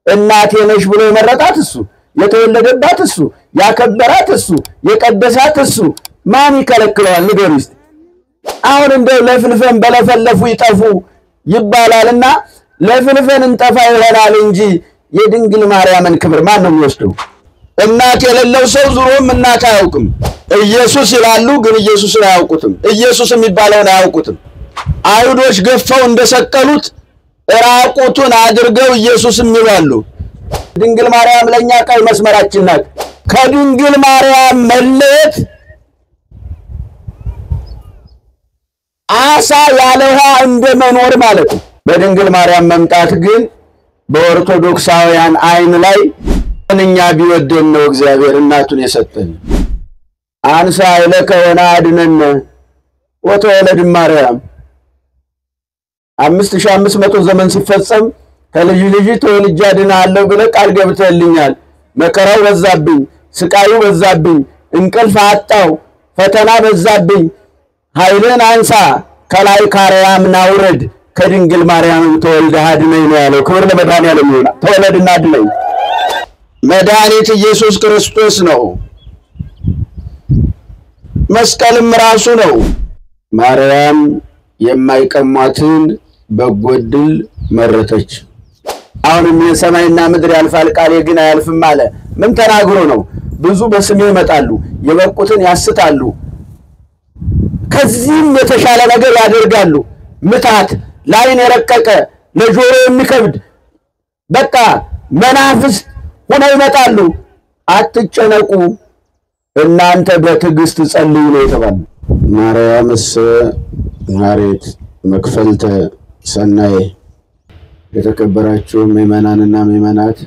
እናቴ ነሽ ብሎ የመረጣት እሱ የተወለደባት እሱ ያከበራት እሱ የቀደሳት እሱ ማን ይከለክለዋል ንገሩ እስቲ አሁን እንደው ለፍልፈን በለፈለፉ ይጠፉ ይባላልና ለፍልፈን እንጠፋ ይሆናል እንጂ የድንግል ማርያምን ክብር ማን ነው የሚወስደው እናት የሌለው ሰው ዙሮም እናት አያውቅም ኢየሱስ ይላሉ ግን ኢየሱስን አያውቁትም ኢየሱስ የሚባለውን አያውቁትም አይሁዶች ገፈው እንደሰቀሉት ራቁቱን አድርገው ኢየሱስም ይላሉ ድንግል ማርያም ለኛ ቀይ መስመራችን ናት ከድንግል ማርያም መለየት አሳ ያለዋ እንደመኖር ማለት ነው በድንግል ማርያም መምጣት ግን በኦርቶዶክሳውያን አይን ላይ እኛ ቢወደን ነው እግዚአብሔር እናቱን የሰጠን አንሳ ለከ ወናድነን ወተወለድ ማርያም 5500 ዘመን ሲፈጸም ከልጅ ልጅ ተወልጄ አድናለሁ ብለህ ቃል ገብተልኛል መከራው በዛብኝ ስቃዩ በዛብኝ እንቅልፍ አጣው ፈተና በዛብኝ ኃይልን አንሳ ከላይ ካርያም ናውረድ ከድንግል ማርያም ተወልደ አድነኝ ነው ያለው ክብር ለመድኃኒዓለም ይሁን ተወለድና አድነኝ መድኃኒት ኢየሱስ ክርስቶስ ነው መስቀልም ራሱ ነው ማርያም የማይቀማትን በጎድል መረጠች አሁንም የሰማይና ምድር ያልፋል ቃሌ ግን አያልፍም አለ ምን ተናግሮ ነው ብዙ በስሜ ይመጣሉ የበቁትን ያስታሉ ከዚህም የተሻለ ነገር ያደርጋሉ ምታት ላይን የረቀቀ ለጆሮ የሚከብድ በቃ መናፍስ ሆነው ይመጣሉ አትጨነቁ እናንተ በትዕግስት ጸልዩ ነው የተባለው ማርያምስ ማሬት መክፈልተ ሰናይ የተከበራችሁ ምእመናንና ምእመናት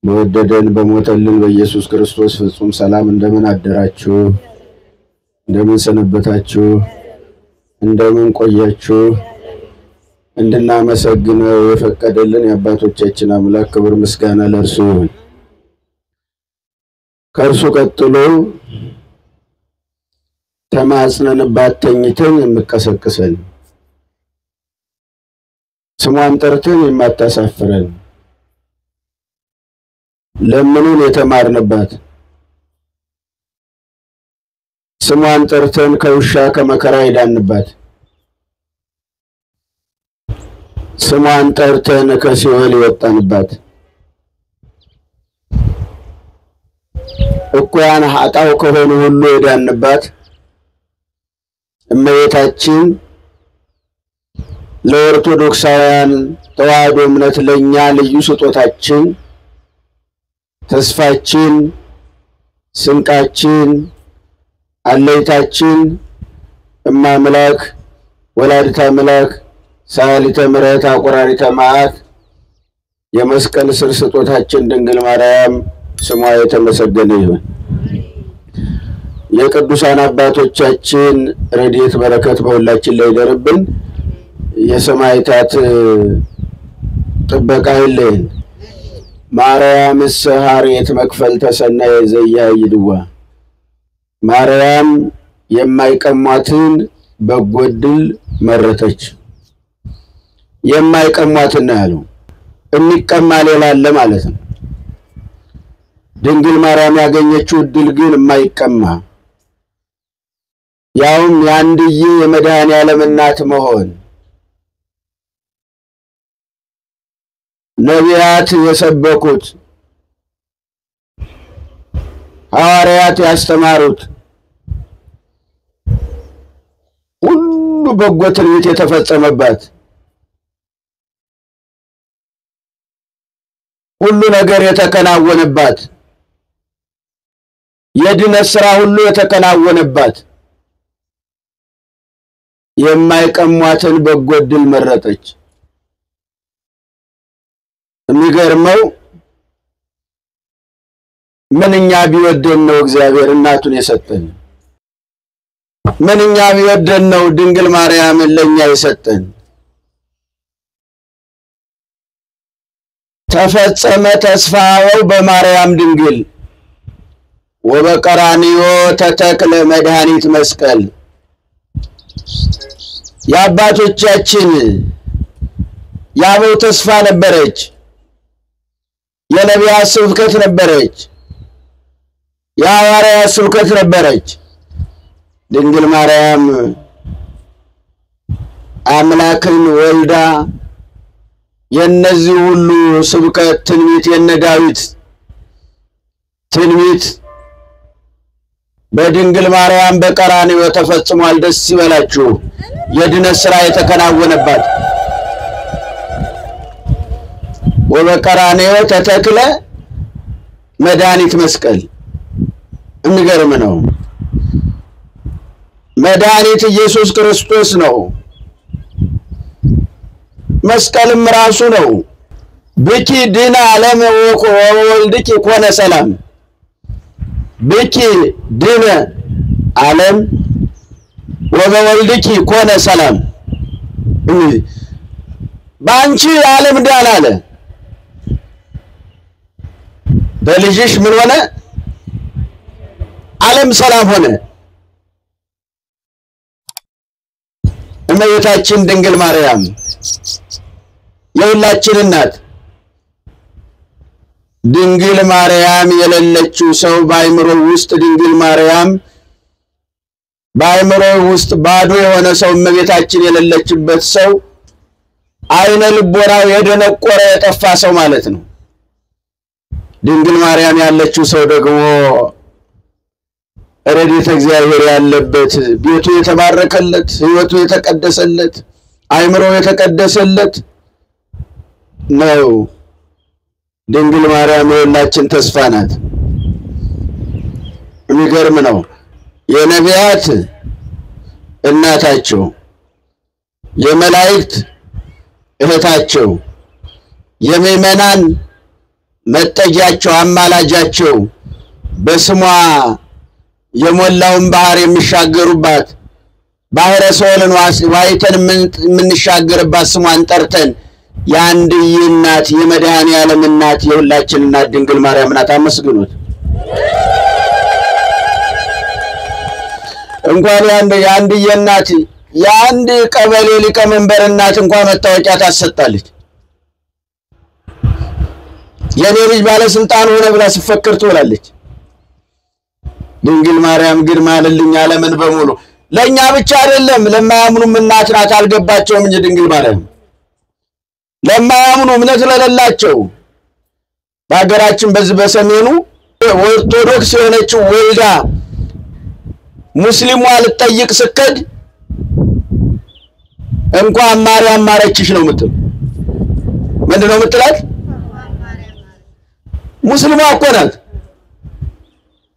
በወደደን በሞተልን በኢየሱስ ክርስቶስ ፍጹም ሰላም እንደምን አደራችሁ እንደምን ሰነበታችሁ እንደምን ቆያችሁ እንድናመሰግነው የፈቀደልን የአባቶቻችን አምላክ ክብር ምስጋና ለእርሱ ይሁን ከእርሱ ቀጥሎ ተማጽነንባት ተኝተን የምቀሰቅሰን ስሟን ጠርተን የማታሳፍረን ለምኑን የተማርንባት ስሟን ጠርተን ከውሻ ከመከራ ይዳንባት ስሟን ጠርተን ከሲኦል ይወጣንባት እኩያን ኃጣው ከሆኑ ሁሉ ይዳንባት እመቤታችን ለኦርቶዶክሳውያን ተዋህዶ እምነት ለኛ ልዩ ስጦታችን ተስፋችን ስንቃችን አለይታችን እማምላክ ወላዲተ አምላክ ሳሊተ ምሕረት አቆራሪተ መዓት የመስቀል ስር ስጦታችን ድንግል ማርያም ስሟ የተመሰገነ ይሁን የቅዱሳን አባቶቻችን ረድኤት በረከት በሁላችን ላይ ይደርብን የሰማዕታት ጥበቃ ይለየን ማርያም ሰሃሪት መክፈልተ ሰናይ ዘያይድዋ ማርያም የማይቀማትን በጎድል መረጠች የማይቀማትን ያለው የሚቀማ ሌላ አለ ማለት ነው ድንግል ማርያም ያገኘችው ድል ግን የማይቀማ ያውም ያንድዬ የመድኃኒዓለም እናት መሆን ነቢያት የሰበኩት ሐዋርያት ያስተማሩት ሁሉ በጎ ትንቢት የተፈጸመባት ሁሉ ነገር የተከናወነባት የድነት ሥራ ሁሉ የተከናወነባት የማይቀሟትን በጎ ድል መረጠች የሚገርመው ምንኛ ቢወደን ነው እግዚአብሔር እናቱን የሰጠን ምንኛ ቢወደን ነው ድንግል ማርያም ለኛ የሰጠን ተፈጸመ ተስፋው በማርያም ድንግል ወበቀራንዮ ተተክለ መድኃኒት መስቀል ያባቶቻችን ያበው ተስፋ ነበረች የነቢያት ስብከት ነበረች፣ የሐዋርያት ስብከት ነበረች። ድንግል ማርያም አምላክን ወልዳ የነዚህ ሁሉ ስብከት ትንቢት የነ ዳዊት ትንቢት በድንግል ማርያም በቀራንዮ ተፈጽሟል። ደስ ይበላችሁ። የድነት ሥራ የተከናወነባት ወበቀራንዮ ተተክለ መድኃኒት መስቀል የሚገርም ነው። መድኃኒት ኢየሱስ ክርስቶስ ነው። መስቀልም ራሱ ነው። ብኪ ድነ ዓለም ወወልድኪ ኮነ ሰላም። ብኪ ድነ ዓለም ወበወልድኪ ኮነ ሰላም። ባንቺ ዓለም ዳን አለ፣ በልጅሽ ምን ሆነ? ዓለም ሰላም ሆነ። እመቤታችን ድንግል ማርያም የሁላችን እናት ድንግል ማርያም የሌለችው ሰው በአእምሮ ውስጥ ድንግል ማርያም በአእምሮ ውስጥ ባዶ የሆነ ሰው እመቤታችን የሌለችበት ሰው አይነ ልቦናው የደነቆረ የጠፋ ሰው ማለት ነው። ድንግል ማርያም ያለችው ሰው ደግሞ ረድኤተ እግዚአብሔር ያለበት ቤቱ የተባረከለት ሕይወቱ የተቀደሰለት አእምሮ የተቀደሰለት ነው። ድንግል ማርያም የሁላችን ተስፋ ናት። የሚገርም ነው። የነቢያት እናታቸው፣ የመላእክት እህታቸው፣ የምእመናን መጠጊያቸው፣ አማላጃቸው፣ በስሟ የሞላውን ባህር የሚሻገሩባት ባህረ ሶልን ዋይተን የምንሻገርባት ስሟን ጠርተን የአንድዬ እናት የመድኃኔዓለም እናት የሁላችን እናት ድንግል ማርያም ናት። አመስግኑት። እንኳን የአንድዬ እናት የአንድ ቀበሌ ሊቀመንበር እናት እንኳን መታወቂያ ታሰጣለች። የኔ ልጅ ባለስልጣን ሆነ ብላ ሲፈክር ትውላለች። ድንግል ማርያም ግን ማለልኝ ዓለምን በሙሉ ለኛ ብቻ አይደለም ለማያምኑም እናት ናት። አልገባቸውም እንጂ ድንግል ማርያም ለማያምኑ እምነት ለሌላቸው በአገራችን በዚህ በሰሜኑ ኦርቶዶክስ የሆነችው ወልዳ ሙስሊሙ አልጠይቅ ስከድ እንኳን ማርያም ማረችሽ ነው የምትለው። ምንድነው የምትላት? ሙስሊሙ እኮ ናት።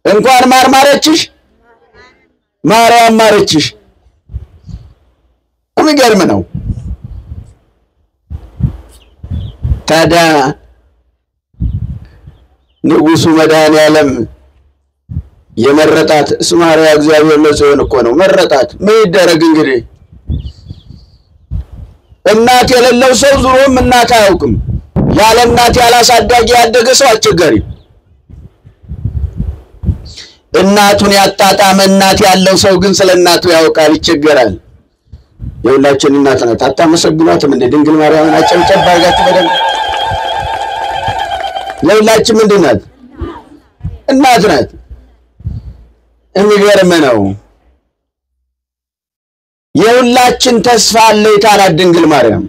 እንኳን ማረችሽ ማርያም ማረችሽ። የሚገርም ነው። ታዲያ ንጉሱ መድኃኔዓለም የመረጣት እስማሪያ እግዚአብሔር ለጽዮን እኮ ነው መረጣት። ምን ይደረግ እንግዲህ እናት የሌለው ሰው ዙሮም እናት አያውቅም። ያለ እናት ያላሳዳጊ ያደገ ሰው አስቸጋሪ። እናቱን ያጣጣመ እናት ያለው ሰው ግን ስለ እናቱ ያውቃል፣ ይቸገራል። የሁላችን እናት ናት። አታመሰግኗትም እንደ ድንግል ማርያምን አጨብጨብ አድርጋችሁ በደንብ። የሁላችን ምንድን ናት? እናት ናት። የሚገርም ነው። የሁላችን ተስፋ አለይታ ናት ድንግል ማርያም።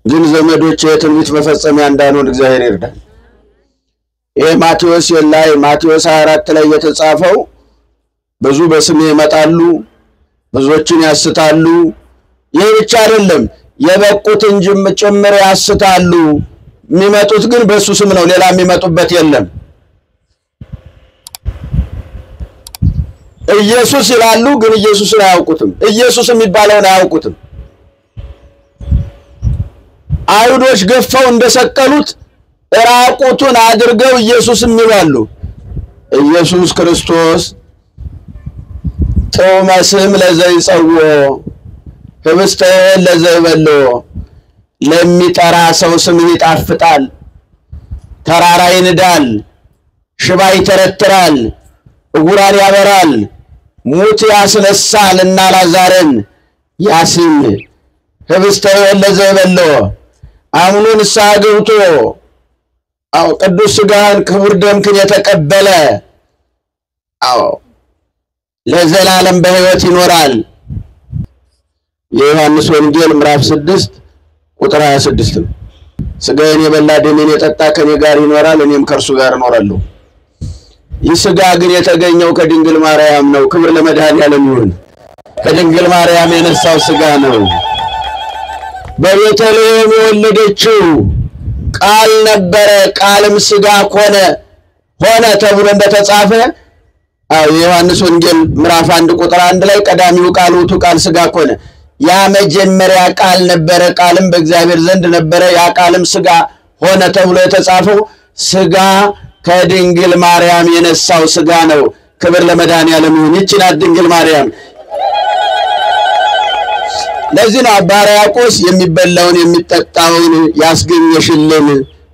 ግን ዘመዶች የትንቢት መፈጸሚያ እንዳንሆን እግዚአብሔር ይርዳል። ይሄ ማቴዎስ 24 ላይ የተጻፈው ብዙ በስሜ ይመጣሉ ብዙዎችን ያስታሉ። ይሄ ብቻ አይደለም የበቁትን ጭምር ያስታሉ። የሚመጡት ግን በሱ ስም ነው፣ ሌላ የሚመጡበት የለም። ኢየሱስ ይላሉ ግን ኢየሱስን አያውቁትም። ኢየሱስ የሚባለውን አያውቁትም። አይሁዶች ገፈው እንደሰቀሉት ራቁቱን አድርገው ኢየሱስም ይላሉ። ኢየሱስ ክርስቶስ ጾመ ስም ለዘይጸውዖ ህብስተ ለዘይበሎ ለሚጠራ ሰው ስም ይጣፍጣል። ተራራ ይንዳል፣ ሽባ ይተረትራል፣ ዕውራን ያበራል፣ ሙት ያስነሳል እና ላዛርን ያስም ህብስተ ለዘይበሎ አምኖ ንስሐ ገብቶ አው ቅዱስ ሥጋህን ክቡር ደምክን የተቀበለ አው ለዘላለም በሕይወት ይኖራል። የዮሐንስ ወንጌል ምዕራፍ 6 ቁጥር 26 ነው። ሥጋዬን የበላ ደሜን የጠጣ ከኔ ጋር ይኖራል፣ እኔም ከእርሱ ጋር እኖራለሁ። ይህ ሥጋ ግን የተገኘው ከድንግል ማርያም ነው። ክብር ለመድኃኔዓለም ይሁን። ከድንግል ማርያም የነሳው ሥጋ ነው። በቤተልሔም የወለደችው ቃል ነበረ፣ ቃልም ሥጋ ሆነ ተብሎ እንደተጻፈ የዮሐንስ ወንጌል ምዕራፍ 1 ቁጥር 1 ላይ ቀዳሚው ቃል ውእቱ ቃል ሥጋ ሆነ። ያ መጀመሪያ ቃል ነበረ፣ ቃልም በእግዚአብሔር ዘንድ ነበረ፣ ያ ቃልም ሥጋ ሆነ ተብሎ የተጻፈው ሥጋ ከድንግል ማርያም የነሳው ሥጋ ነው። ክብር ለመድኃኔዓለም ይሁን። ይህች ናት ድንግል ማርያም። ለዚህ ነው አባ ሕርያቆስ የሚበላውን የሚጠጣውን ያስገኘሽልን፣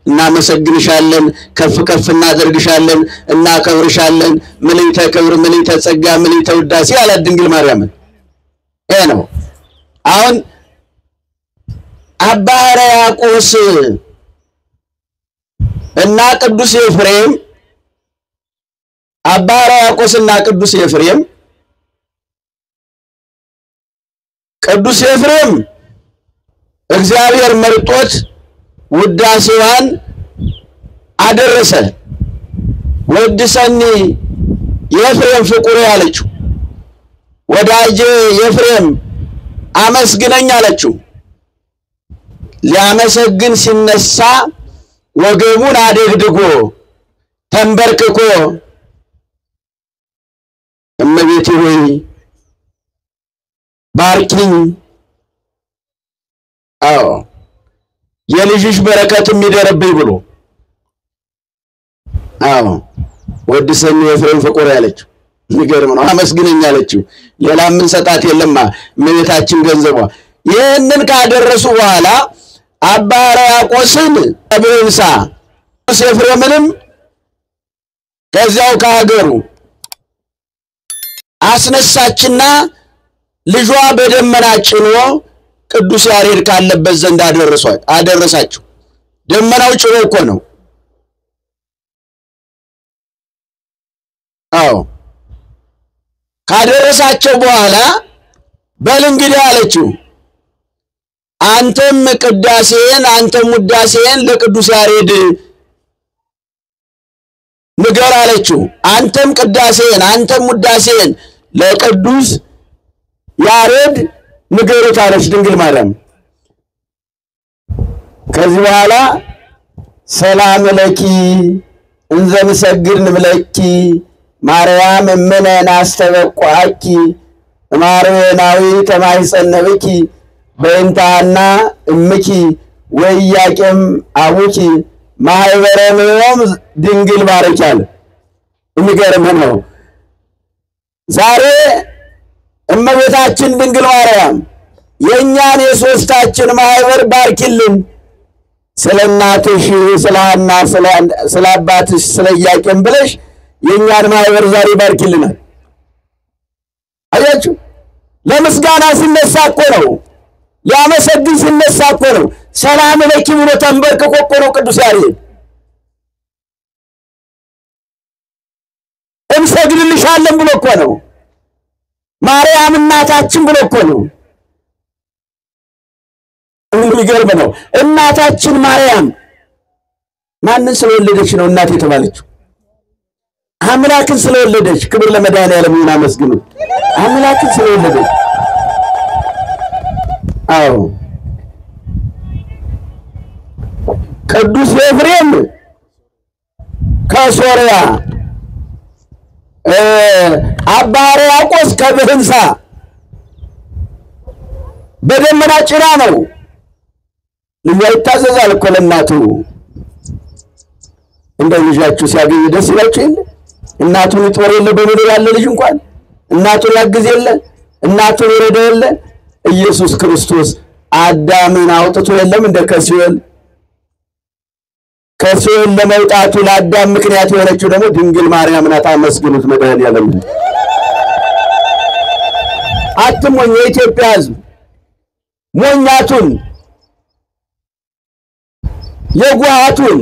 እናመሰግንሻለን፣ ከፍ ከፍ እናደርግሻለን፣ እናከብርሻለን፣ ምልዕተ ክብር ምልዕተ ጸጋ ምልዕተ ውዳሴ አላት ድንግል ማርያምን። ይሄ ነው አሁን አባ ሕርያቆስ እና ቅዱስ ኤፍሬም አባ ሕርያቆስ እና ቅዱስ ኤፍሬም ቅዱስ ኤፍሬም እግዚአብሔር መርጦት ውዳሴዋን አደረሰ። ወድሰኒ የኤፍሬም ፍቁር ያለችው ወዳጄ ኤፍሬም አመስግነኝ አለችው። ሊያመሰግን ሲነሳ ወገቡን አደግድጎ ተንበርክኮ እመቤቴ ሆይ ባርኪኝ፣ የልጅሽ በረከት የሚደርብኝ ብሎ ወድሰኝ የኤፍሬም ፍቁር ያለችው ንገርም ነው። አመስግነኝ አለችው። ሌላ ምን ሰጣት የለማ እመቤታችን ገንዘቧ። ይህንን ካደረሱ በኋላ አባ ሕርያቆስን በእንሳ ቅዱስ ኤፍሬምንም ከዚያው ከሀገሩ አስነሳችና ልጇ በደመና ጭኖ ቅዱስ ያሬድ ካለበት ዘንድ አደረሳቸው። ደመናው ጭኖ እኮ ነው። ካደረሳቸው በኋላ በል እንግዲህ አለችው፣ አንተም ቅዳሴን አንተም ውዳሴን ለቅዱስ ያሬድ ንገር አለችው። አንተም ቅዳሴን አንተም ውዳሴን ለቅዱስ ያሬድ ንገሩት አለች ድንግል ማርያም። ከዚህ በኋላ ሰላም ለኪ እንዘ ንሰግድ ንብለኪ ማርያም እምነ ናስተበቋኪ ማርያናዊ ተማይጸነብኪ በእንታና እምኪ ወያቄም አቡኪ ማህበረም ድንግል ባረካል። የሚገርም ነው። ዛሬ እመቤታችን ድንግል ማርያም የኛን የሶስታችን ማህበር ባርኪልን። ስለናትሽ ስለሐና ስለአባትሽ ስለያቄም ብለሽ የኛን ማህበር ዛሬ ባርኪልናል። አያችሁ፣ ለምስጋና ሲነሳ እኮ ነው፣ ሊያመሰግን ሲነሳ እኮ ነው። ሰላም ለኪ ብሎ ተንበርክኮ እኮ ነው ቅዱስ ያሬድ። እንሰግድልሻለን ብሎ እኮ ነው። ማርያም እናታችን ብሎ እኮ ነው። የሚገርም ነው። እናታችን ማርያም ማንን ስለወለደች ነው እናት የተባለችው? አምላክን ስለወለደች። ክብር ለመድኃኔዓለም ይሁን። አመስግኑ። አምላክን ስለወለደች። ቅዱስ ኤፍሬም ከሶርያ፣ አባ ሕርያቆስ ከብህንሳ በደመና ጭራ ነው። ልጇ ይታዘዛል እኮ ለእናቱ። እንደ ልጃችሁ ሲያገኝ ደስ ይላችሁ የለ? እናቱን ይጦር የለ? በምድር ያለ ልጅ እንኳን እናቱን ያግዝ የለ? እናቱን ይረዳ የለ? ኢየሱስ ክርስቶስ አዳምን አውጥቶ የለም እንደ ከሲኦል ለመውጣቱ ለአዳም ምክንያት የሆነችው ደግሞ ድንግል ማርያም ናት። አመስግኑት መድኃኔዓለም። አትሞኝ የኢትዮጵያ ሕዝብ ሞኛቱን የጓቱን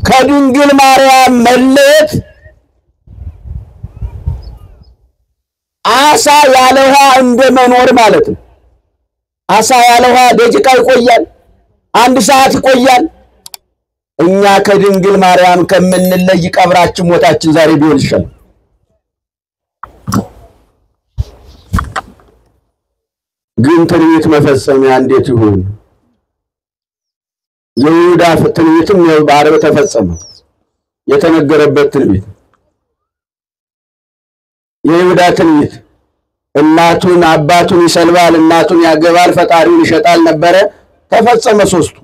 ከድንግል ማርያም መለየት አሳ ያለ ውሃ እንደመኖር ማለት ነው። አሳ ያለ ውሃ ደቂቃ ይቆያል፣ 1 ሰዓት ይቆያል። እኛ ከድንግል ማርያም ከምንለይ ቀብራችን ሞታችን ዛሬ ቢሆን ይሻላል። ግን ትንቢት መፈጸሚያ እንዴት ይሁን? የይሁዳ ትንቢትም በዓርብ ተፈጸመ። የተነገረበት ትንቢት የይሁዳ ትንቢት እናቱን አባቱን ይሰልባል፣ እናቱን ያገባል፣ ፈጣሪውን ይሸጣል ነበረ። ተፈጸመ ሶስቱ።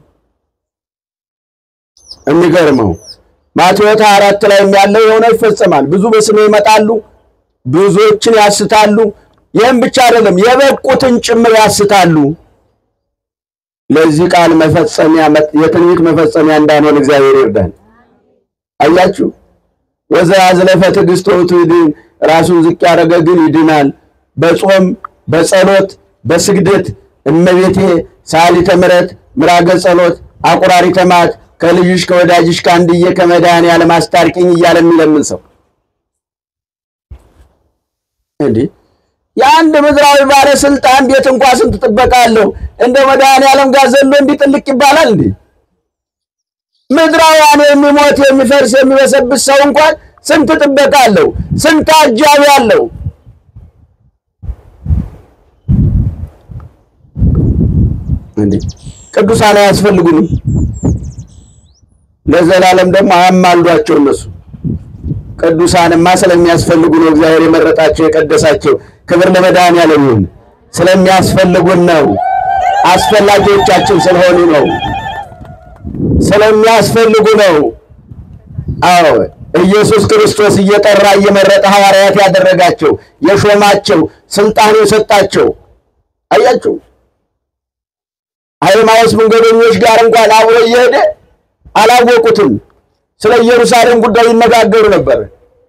የሚገርመው ማቴዎስ 4 ላይ ያለው የሆነ ይፈጸማል። ብዙ በስሜ ይመጣሉ፣ ብዙዎችን ያስታሉ። ይህም ብቻ አይደለም የበቁትን ጭምር ያስታሉ። ለዚህ ቃል መፈጸሚያ የትንቢት መፈጸሚያ እንዳንሆን እግዚአብሔር ይርዳን። አያችሁ ወዘያዝለፈ ትዕግሥቶ ትድን፣ ራሱን ዝቅ ያደረገ ግን ይድናል። በጾም በጸሎት በስግደት እመቤቴ ሳሊተ ምሕረት ምራገ ጸሎት አቁራሪተ መዓት ከልጅሽ ከወዳጅሽ ካንድዬ ከመድኃኔዓለም አስታርቂኝ እያለ የሚለምን ሰው እንዴ የአንድ ምድራዊ ባለስልጣን ቤት እንኳን ስንት ጥበቃ አለው? እንደ መድኃኔዓለም ጋር ዘሎ እንዲጥልቅ ይባላል እንዴ? ምድራውያን የሚሞት የሚፈርስ የሚበሰብስ ሰው እንኳን ስንት ጥበቃ አለው? ስንት አጃቢ አለው? እንዴ ቅዱሳን አያስፈልጉንም? ለዘላለም ደግሞ አያማልዷቸው እነሱ ቅዱሳንማ ስለሚያስፈልጉ ነው እግዚአብሔር የመረጣቸው የቀደሳቸው። ክብር ለመድኃኔዓለም ይሁን። ስለሚያስፈልጉን ነው፣ አስፈላጊዎቻችን ስለሆኑ ነው፣ ስለሚያስፈልጉ ነው። አዎ ኢየሱስ ክርስቶስ እየጠራ እየመረጠ ሐዋርያት ያደረጋቸው የሾማቸው ስልጣን የሰጣቸው አያችሁ። አይማውስ መንገደኞች ጋር እንኳን አብሮ እየሄደ አላወቁትም። ስለ ኢየሩሳሌም ጉዳይ ይነጋገሩ ነበር።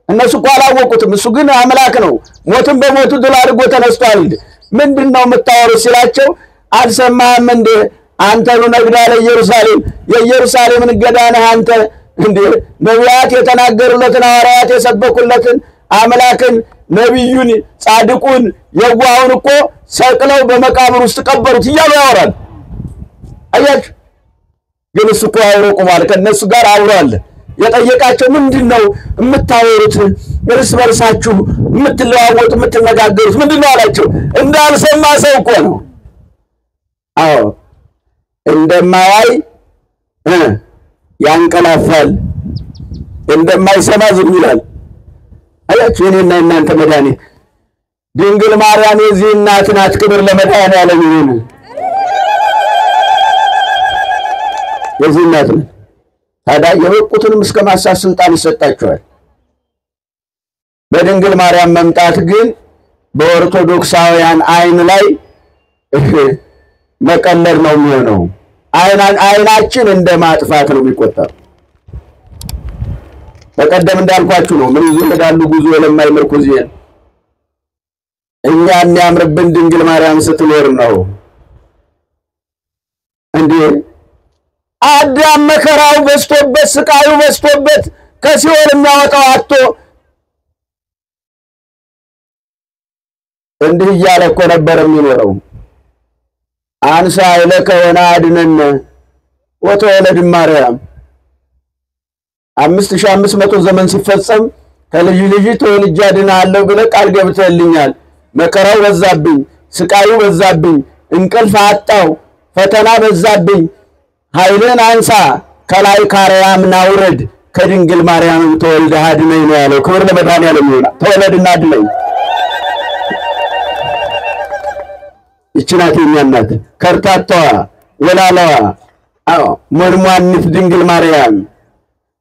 እነሱ እኮ አላወቁትም። እሱ ግን አምላክ ነው። ሞትን በሞቱ ድል አድርጎ ተነስቷል። ምንድነው የምታወሩት ሲላቸው አልሰማህም እንዴ? አንተኑ ነግዳ ለኢየሩሳሌም የኢየሩሳሌምን ገዳነህ አንተ እንዴ? ነቢያት የተናገሩለትን ሐዋርያት የሰበኩለትን አምላክን ነቢዩን ጻድቁን የዋሁን እኮ ሰቅለው በመቃብር ውስጥ ቀበሩት እያሉ ያወራል። አያችሁ ግን እሱ እኮ አብሮ ቆሟል፣ ከነሱ ጋር አብሮ አለ። የጠየቃቸው ምንድነው የምታወሩት? እርስ በርሳችሁ የምትለዋወጡ የምትነጋገሩት ምንድነው አላቸው። እንዳልሰማ ሰው እኮ ነው። አዎ እንደማያይ ያንቀላፋል፣ እንደማይሰማ ዝም ይላል። አያችሁ የኔና እናንተ መድኃኒት ድንግል ማርያም የዚህ እናት ናት። ክብር ለመድኃኔዓለም ይሁን። የዚህ እናት ናት። ታዲያ የበቁትንም እስከ ማሳት ስልጣን ይሰጣቸዋል። በድንግል ማርያም መምጣት ግን በኦርቶዶክሳውያን አይን ላይ መቀለድ ነው የሚሆነው። አይናችን እንደ ማጥፋት ነው የሚቆጠረው። በቀደም እንዳልኳችሁ ነው። ምን ይዞ ይሄዳሉ? ጉዞ ለማይ ምርኩዝ ይሄን እኛ የሚያምርብን ድንግል ማርያም ስትኖር ነው እንዴ። አዳም መከራው በስቶበት ስቃዩ በስቶበት ከሲኦል የሚያወጣው አጥቶ እንዲህ እያለ እኮ ነበር የሚኖረው። አንሳ ኢለከ ወነአድኅነነ ወተወለድ ማርያም 5500 ዘመን ሲፈጸም ከልጅ ልጅ ተወልጄ አድንሃለሁ ብለህ ቃል ገብተህልኛል። መከራው በዛብኝ፣ ስቃዩ በዛብኝ፣ እንቅልፍ አጣው፣ ፈተና በዛብኝ። ኃይልን አንሳ ከላይ ካርያም ናውረድ ከድንግል ማርያም ተወልደህ አድነኝ ነው ያለው። ክብር ለመድኃኔዓለም ይሁን። ተወለድና አድነኝ። ይህች ናት የእኛ እናት ከርታታዋ ወላላዋ ሞንሟኒት ድንግል ማርያም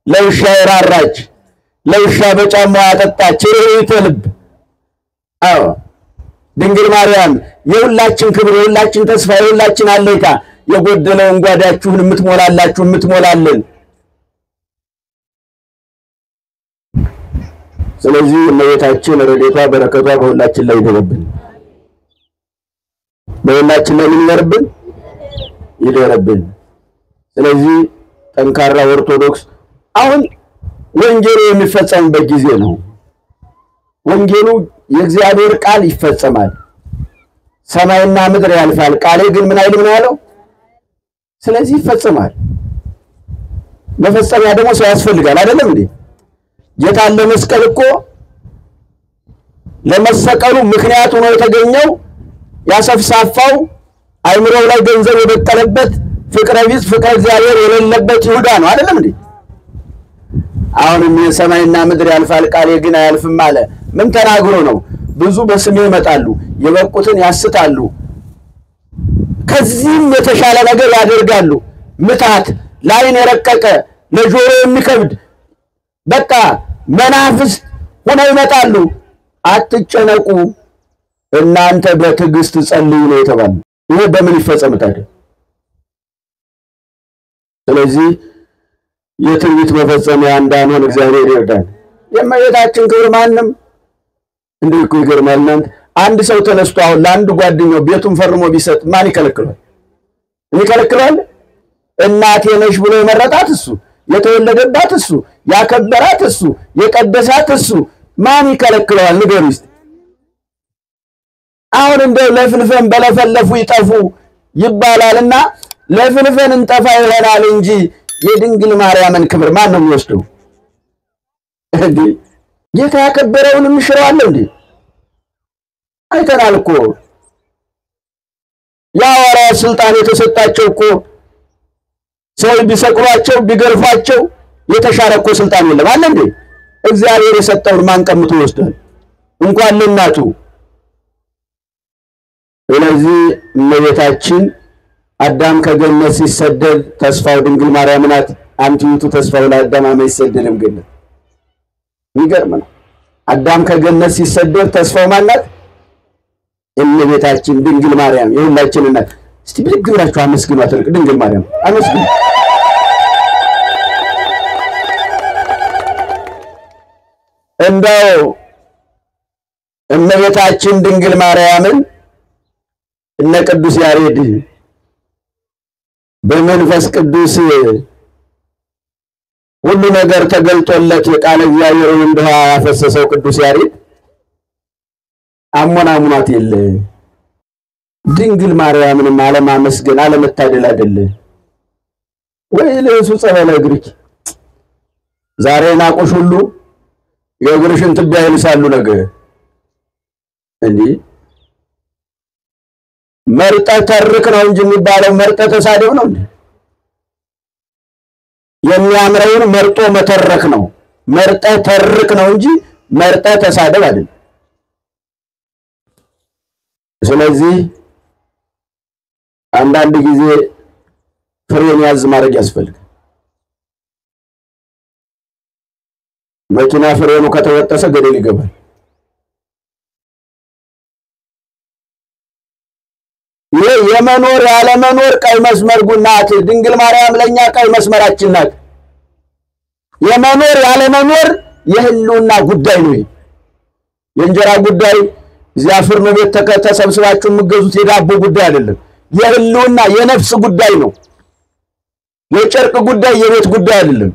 ለውሻ የራራች ለውሻ በጫማዋ ያጠጣች ርኅራኄ ልብ ድንግል ማርያም የሁላችን ክብር የሁላችን ተስፋ የሁላችን አለይታ የጎደለውን ጓዳችሁን የምትሞላላችሁ የምትሞላልን። ስለዚህ እመቤታችን ረድኤቷ በረከቷ በሁላችን ላይ ይደርብን። በሁላችን ላይ ይደርብን። ስለዚህ ጠንካራ ኦርቶዶክስ አሁን ወንጌሉ የሚፈጸምበት ጊዜ ነው። ወንጌሉ የእግዚአብሔር ቃል ይፈጸማል። ሰማይና ምድር ያልፋል ቃሌ ግን ምን አይልም ነው ያለው። ስለዚህ ይፈጸማል። መፈጸሚያ ደግሞ ሰው ያስፈልጋል አይደለም እንዴ? ጌታ ለመስቀል እኮ ለመሰቀሉ ምክንያቱ ነው የተገኘው ያሰፍሳፋው አይምሮው ላይ ገንዘብ የበቀለበት ፍቅረ ቢጽ ፍቅረ እግዚአብሔር የሌለበት ይሁዳ ነው አይደለም እንዴ? አሁንም የሰማይና ምድር ያልፋል ቃሌ ግን አያልፍም አለ። ምን ተናግሮ ነው? ብዙ በስሜ ይመጣሉ የበቁትን ያስታሉ ከዚህም የተሻለ ነገር ያደርጋሉ። ምታት ላይን የረቀቀ ለጆሮ የሚከብድ በቃ መናፍስት ሆነው ይመጣሉ። አትጨነቁ እናንተ በትዕግስት ጸልዩ ነው የተባለው። ይሄ በምን ይፈጸም ታዲያ? ስለዚህ የትንቢት መፈጸሚያ እንዳንሆን እግዚአብሔር ይርዳን። የእመቤታችን ክብር ማንም እንዲህ እኮ ይገርማል። አንድ ሰው ተነስቶ አሁን ለአንድ ጓደኛው ቤቱን ፈርሞ ቢሰጥ ማን ይከለክላል? ይከለክላል? እናቴ ነሽ ብሎ የመረጣት እሱ፣ የተወለደባት እሱ፣ ያከበራት እሱ፣ የቀደሳት እሱ ማን ይከለክላል? ንገሩ እስቲ። አሁን እንደው ለፍልፈን በለፈለፉ ይጠፉ ይባላልና ለፍልፈን እንጠፋ ይሆናል እንጂ የድንግል ማርያምን ክብር ማን ነው የሚወስደው? እንዴ ጌታ ያከበረውን ምሽራው እንዴ? አይተናል እኮ ያወራ ስልጣን የተሰጣቸው እኮ ሰው ቢሰቅሏቸው ቢገርፋቸው የተሻረ እኮ ስልጣን የለም አለ እንዴ? እግዚአብሔር የሰጠውን ማን ቀምቶ ይወስዳል? እንኳን ለናቱ። ስለዚህ እመቤታችን አዳም ከገነት ሲሰደድ ተስፋው ድንግል ማርያም ናት። አንቺቱ ተስፋው ለአዳም አይሰደድም ገነት። ይገርም ነው። አዳም ከገነት ሲሰደድ ተስፋው ማን ናት? እመቤታችን ድንግል ማርያም የሁላችን እናት። እስቲ ብድግ ብላችሁ አመስግኗት ድንግል ማርያም አመስግኑ። እንደው እመቤታችን ድንግል ማርያምን እነ ቅዱስ ያሬድ በመንፈስ ቅዱስ ሁሉ ነገር ተገልጦለት የቃል እግዚአብሔርን እንደዋ ያፈሰሰው ቅዱስ ያሬድ አሞናሙናት የለ ድንግል ማርያምን አለማመስገን አለመታደል አይደለ ወይ? ለሱ ጸበለ ግሪክ ዛሬ ናቆሽ ሁሉ የግርሽን ትቢያ ይልሳሉ ነገ እንዴ መርጠ ተርክ ነው እንጂ የሚባለው መርጠ ተሳደብ ነው እንዴ? የሚያምረውን መርጦ መተረክ ነው። መርጠ ተርክ ነው እንጂ መርጠ ተሳደብ አይደለም። ስለዚህ አንዳንድ ጊዜ ፍሬን ያዝ ማድረግ ያስፈልጋል። መኪና ፍሬኑ ከተወጠሰ ገደል ይገባል። የመኖር ያለ መኖር ቀይ መስመር ጉናት ድንግል ማርያም ለኛ ቀይ መስመራችን ናት። የመኖር ያለ መኖር የህልውና ጉዳይ ነው። የእንጀራ ጉዳይ ዚያፍር ነው ቤት ተሰብስባችሁ ምገዙት የዳቦ ጉዳይ አይደለም። የህልውና የነፍስ ጉዳይ ነው። የጨርቅ ጉዳይ የቤት ጉዳይ አይደለም።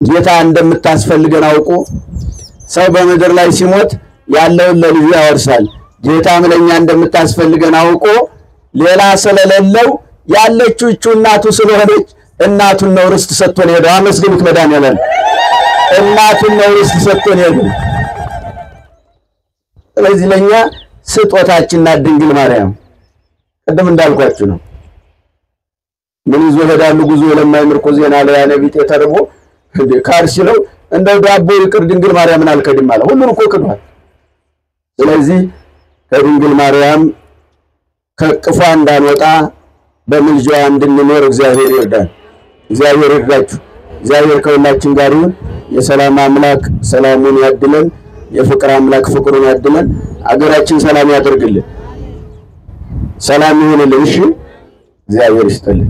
ጌታ እንደምታስፈልገን አውቆ ሰው በመድር ላይ ሲሞት ያለውን ለልጁ ያወርሳል። ጌታም ለኛ እንደምታስፈልገን አውቆ ሌላ ስለሌለው ያለችው እቹ እናቱ ስለሆነች እናቱን ነው ርስት ሰጥቶን ሄደው። አመስግኑት መድኃኒዓለም እናቱን ነው ርስት ሰጥቶን ሄደው። ስለዚህ ለኛ ስጦታችን ናት ድንግል ማርያም። ቀደም እንዳልኳችሁ ነው። ምን ይዞ ሄዳሉ ጉዞ ለማይምርኮ ዜና ላይ ነቢይ ተተርቦ ካርሲለው እንደው ዳቦ ይቅር ድንግል ማርያምን አልከድም አለ። ሁሉን እኮ ክዷል። ስለዚህ ከድንግል ማርያም ከቅፏ እንዳንወጣ በምልጃዋ እንድንኖር እግዚአብሔር ይርዳን። እግዚአብሔር ይርዳችሁ። እግዚአብሔር ከሁላችን ጋር ይሁን። የሰላም አምላክ ሰላሙን ያድለን። የፍቅር አምላክ ፍቅሩን ያድለን። አገራችን ሰላም ያደርግልን። ሰላም ይሁንልን። እሺ እግዚአብሔር ይስጥልን።